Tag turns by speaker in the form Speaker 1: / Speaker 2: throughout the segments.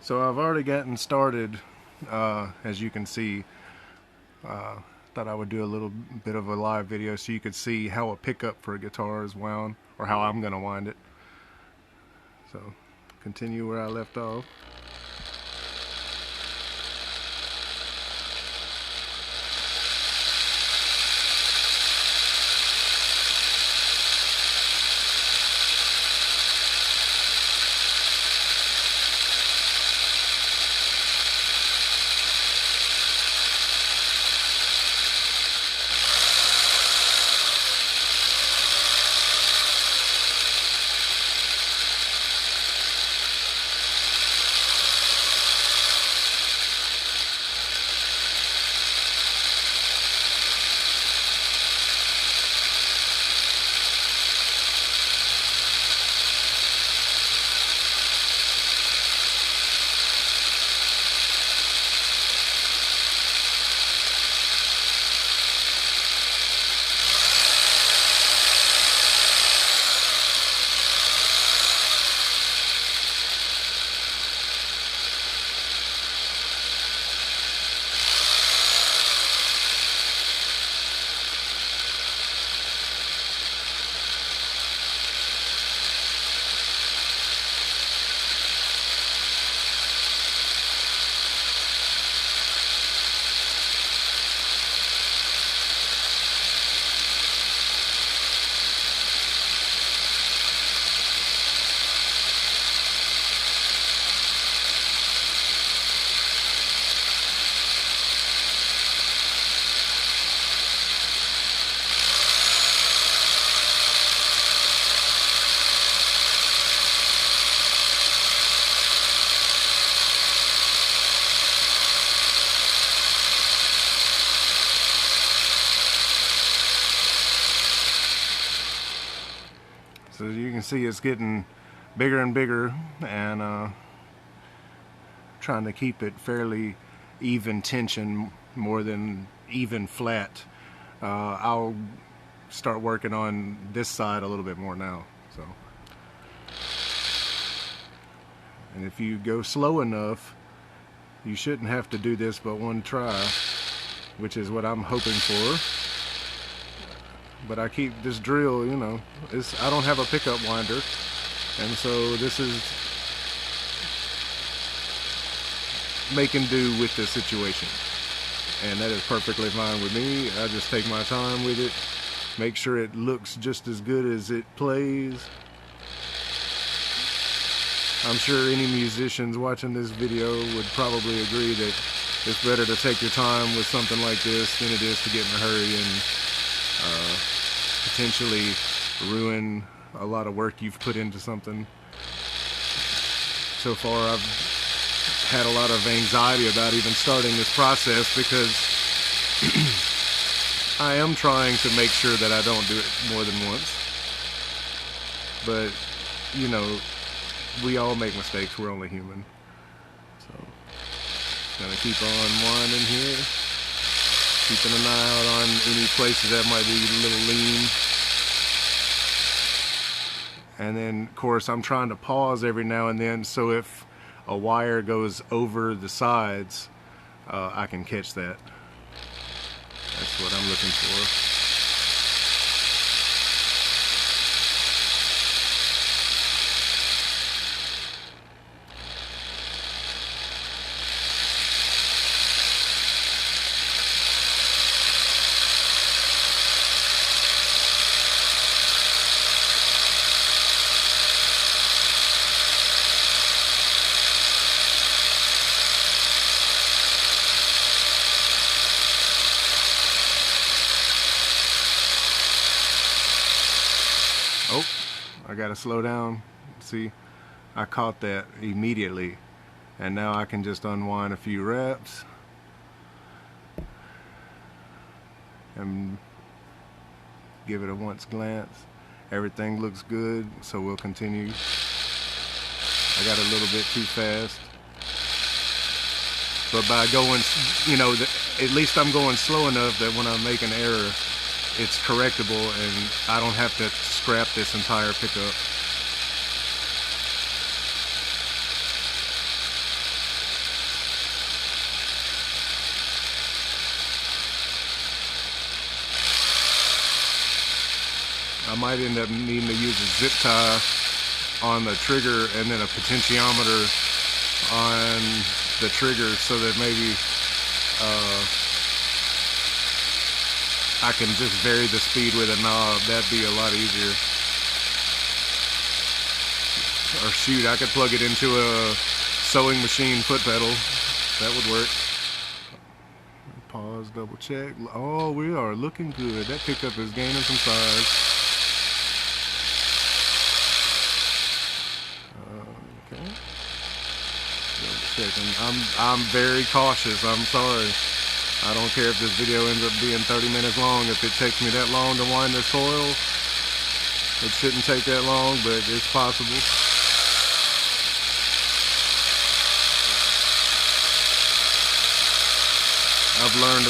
Speaker 1: So I've already gotten started, as you can see. Thought I would do a little bit of a live video so you could see how a pickup for a guitar is wound, or how I'm going to wind it. So continue where I left off. So as you can see, it's getting bigger and bigger, and trying to keep it fairly even tension more than even flat. I'll start working on this side a little bit more now. So, and if you go slow enough, you shouldn't have to do this but one try, which is what I'm hoping for. But I keep this drill, you know, I don't have a pickup winder, and so this is making do with the situation, and that is perfectly fine with me. I just take my time with it, make sure it looks just as good as it plays. I'm sure any musicians watching this video would probably agree that it's better to take your time with something like this than it is to get in a hurry and potentially ruin a lot of work you've put into something. So far I've had a lot of anxiety about even starting this process because I am trying to make sure that I don't do it more than once. But, you know, we all make mistakes, we're only human. So, gonna keep on winding here. Keeping an eye out on any places that might be a little lean. And then, of course, I'm trying to pause every now and then, so if a wire goes over the sides, I can catch that. That's what I'm looking for. Oh, I gotta slow down. See, I caught that immediately, and now I can just unwind a few wraps and give it a once glance. Everything looks good, so we'll continue. I got a little bit too fast, but by going, you know, at least I'm going slow enough that when I make an error, it's correctable and I don't have to scrap this entire pickup. I might end up needing to use a zip tie on the trigger and then a potentiometer on the trigger so that maybe I can just vary the speed with a knob. That'd be a lot easier. Or shoot, I could plug it into a sewing machine foot pedal. That would work. Pause, double check. Oh, we are looking good. That pickup is gaining some size. Okay. Double checking. I'm very cautious. I'm sorry. I don't care if this video ends up being 30 minutes long. If it takes me that long to wind this coil, it shouldn't take that long, but it's possible. I've learned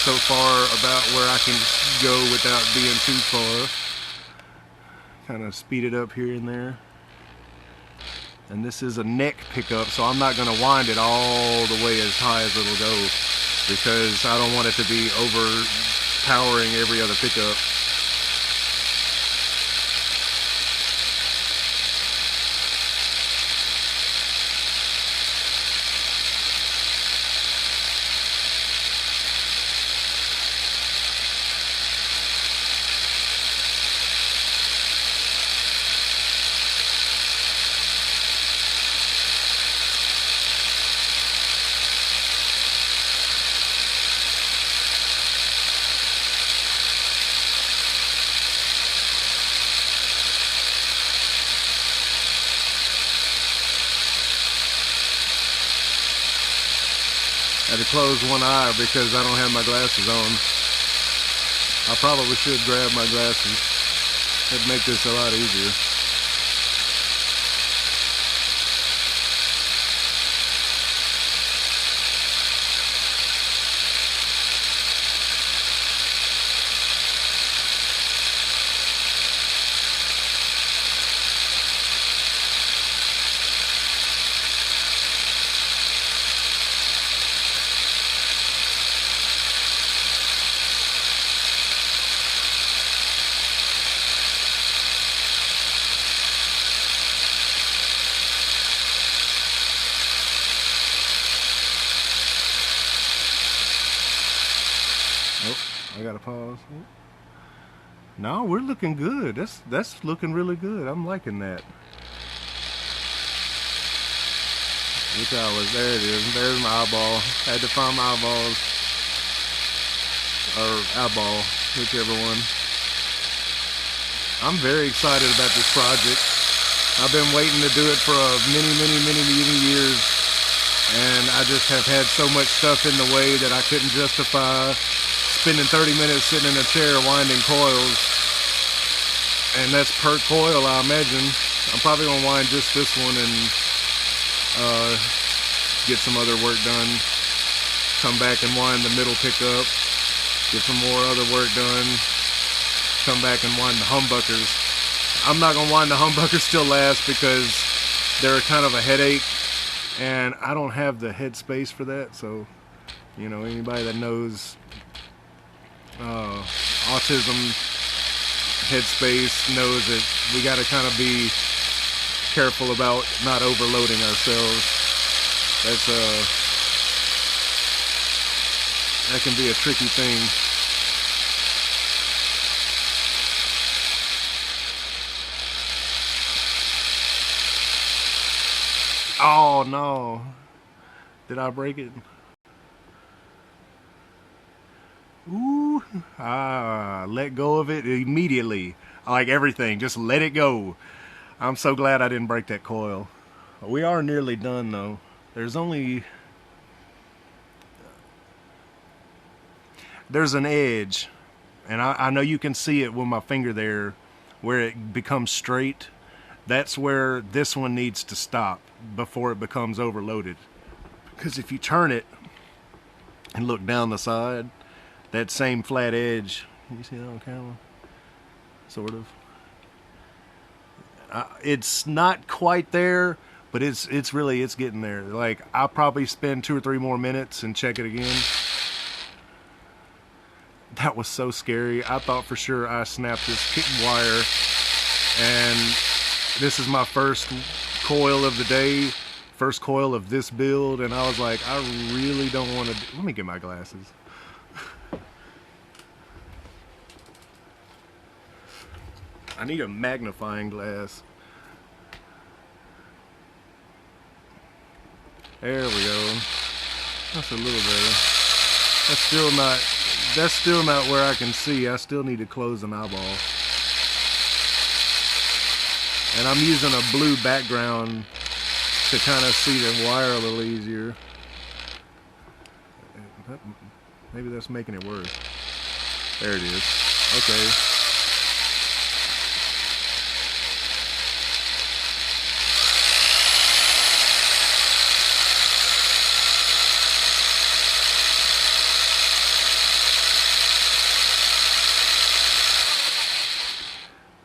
Speaker 1: so far about where I can go without being too far. Kind of speed it up here and there. And this is a neck pickup, so I'm not going to wind it all the way as high as it'll go, because I don't want it to be overpowering every other pickup. I had to close one eye because I don't have my glasses on. I probably should grab my glasses. It'd make this a lot easier. I gotta pause. No, we're looking good. That's looking really good. I'm liking that. Which hours? There it is. There's my eyeball. I had to find my eyeballs. Or eyeball, whichever one. I'm very excited about this project. I've been waiting to do it for many years. And I just have had so much stuff in the way that I couldn't justify spending 30 minutes sitting in a chair winding coils, and that's per coil, I imagine. I'm probably gonna wind just this one and get some other work done, come back and wind the middle pickup, get some more other work done, come back and wind the humbuckers. I'm not gonna wind the humbuckers till last because they're kind of a headache and I don't have the head space for that. So, you know, anybody that knows autism headspace knows that we got to kind of be careful about not overloading ourselves. That can be a tricky thing. Oh no, did I break it? Ooh, let go of it immediately. Like everything, just let it go. I'm so glad I didn't break that coil. We are nearly done though. There's an edge, and I know you can see it with my finger there, where it becomes straight. That's where this one needs to stop before it becomes overloaded. Because if you turn it and look down the side, that same flat edge, can you see that on camera? Sort of. It's not quite there, but it's getting there. Like, I'll probably spend 2 or 3 more minutes and check it again. That was so scary. I thought for sure I snapped this wire, and this is my first coil of the day, first coil of this build, and I was like, I really don't want to. Let me get my glasses. I need a magnifying glass. There we go. That's a little better. That's still not where I can see. I still need to close an eyeball. And I'm using a blue background to kind of see the wire a little easier. Maybe that's making it worse. There it is. Okay.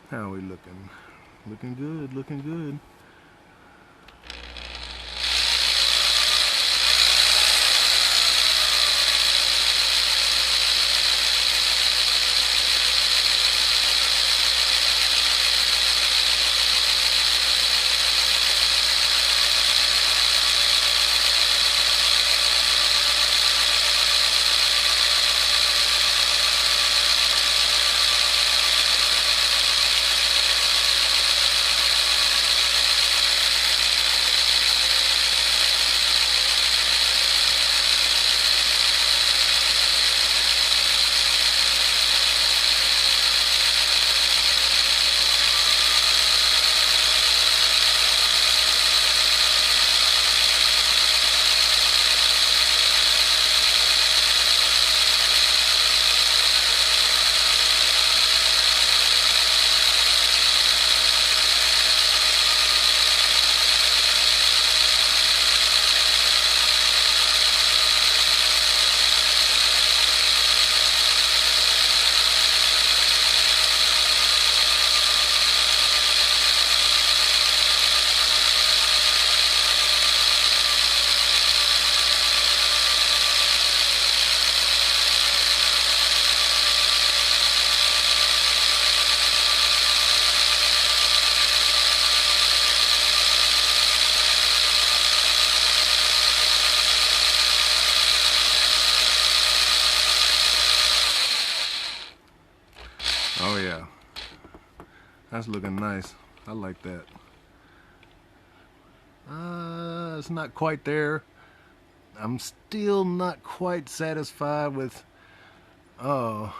Speaker 1: How are we looking? Looking good, looking good. Oh yeah, that's looking nice. I like that. It's not quite there. I'm still not quite satisfied with, oh.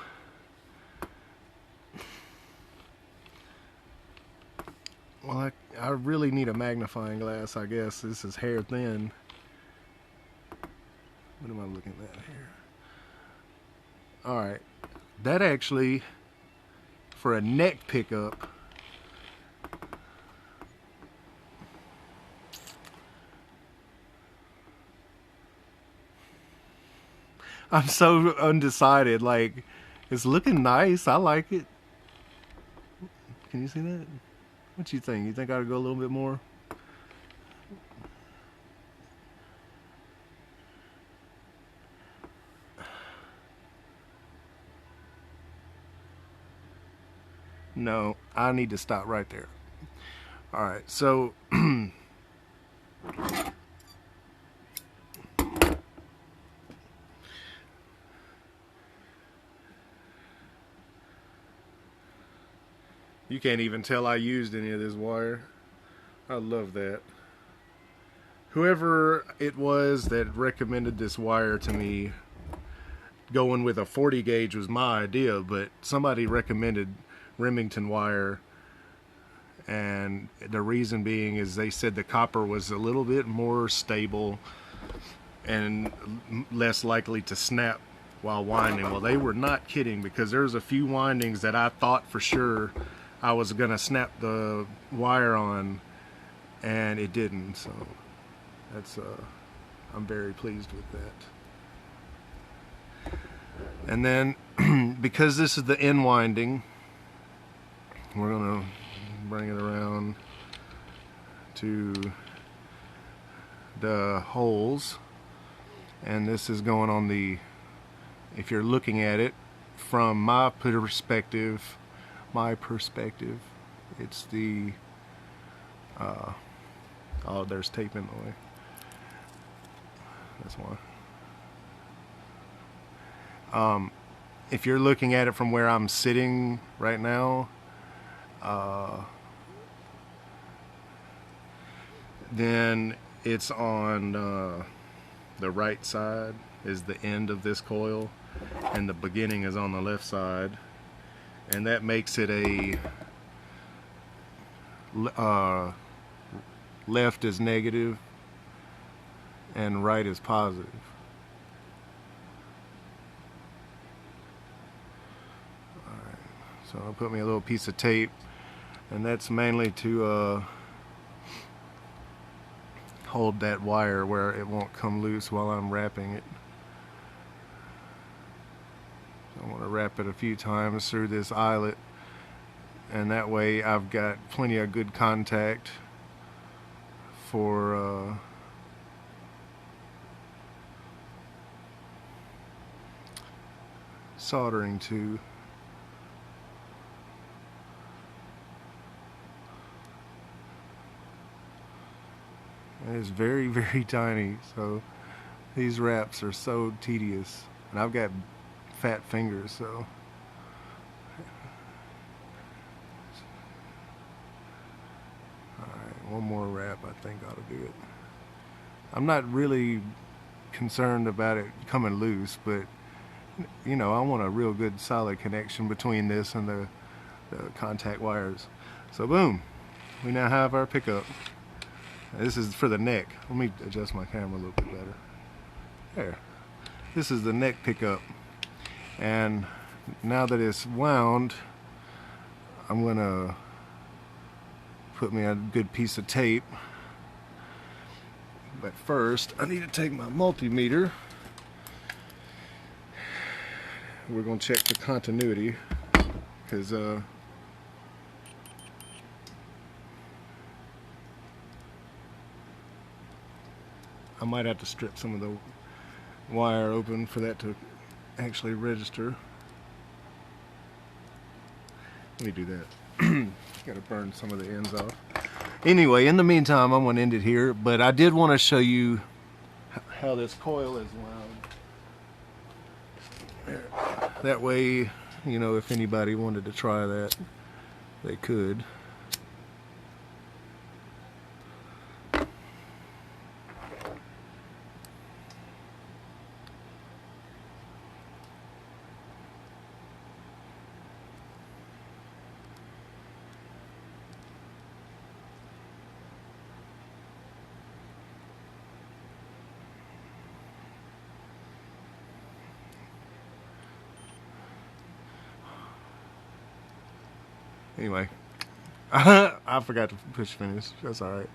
Speaker 1: Well, I really need a magnifying glass, I guess. This is hair thin. What am I looking at here? Alright, that actually, for a neck pickup, I'm so undecided. Like, it's looking nice. I like it. Can you see that? What you think? You think I ought to go a little bit more? No, I need to stop right there. Alright, so you can't even tell I used any of this wire. I love that. Whoever it was that recommended this wire to me, going with a 40 gauge was my idea, but somebody recommended Remington wire, and the reason being is they said the copper was a little bit more stable and less likely to snap while winding. Well, they were not kidding, because there's a few windings that I thought for sure I was gonna snap the wire on, and it didn't. So that's I'm very pleased with that. And then because this is the end winding, we're gonna bring it around to the holes, and this is going on the, if you're looking at it, from my perspective, it's the oh, there's tape in the way. That's why. If you're looking at it from where I'm sitting right now, then it's on the right side is the end of this coil, and the beginning is on the left side, and that makes it a left is negative and right is positive. Alright, so I'll put me a little piece of tape, and that's mainly to hold that wire where it won't come loose while I'm wrapping it. I want to wrap it a few times through this eyelet, and that way I've got plenty of good contact for soldering to. It's very, very tiny, so these wraps are so tedious, and I've got fat fingers, so alright, one more wrap I think ought to do it. I'm not really concerned about it coming loose, but you know, I want a real good solid connection between this and the contact wires. So boom, we now have our pickup. This is for the neck. Let me adjust my camera a little bit better. There. This is the neck pickup. And now that it's wound, I'm gonna put me a good piece of tape. But first, I need to take my multimeter. We're gonna check the continuity, because I might have to strip some of the wire open for that to actually register. Let me do that. Gotta burn some of the ends off. Anyway, in the meantime, I'm gonna end it here, but I did want to show you how this coil is wound. That way, you know, if anybody wanted to try that, they could. Anyway, I forgot to push finish. That's alright.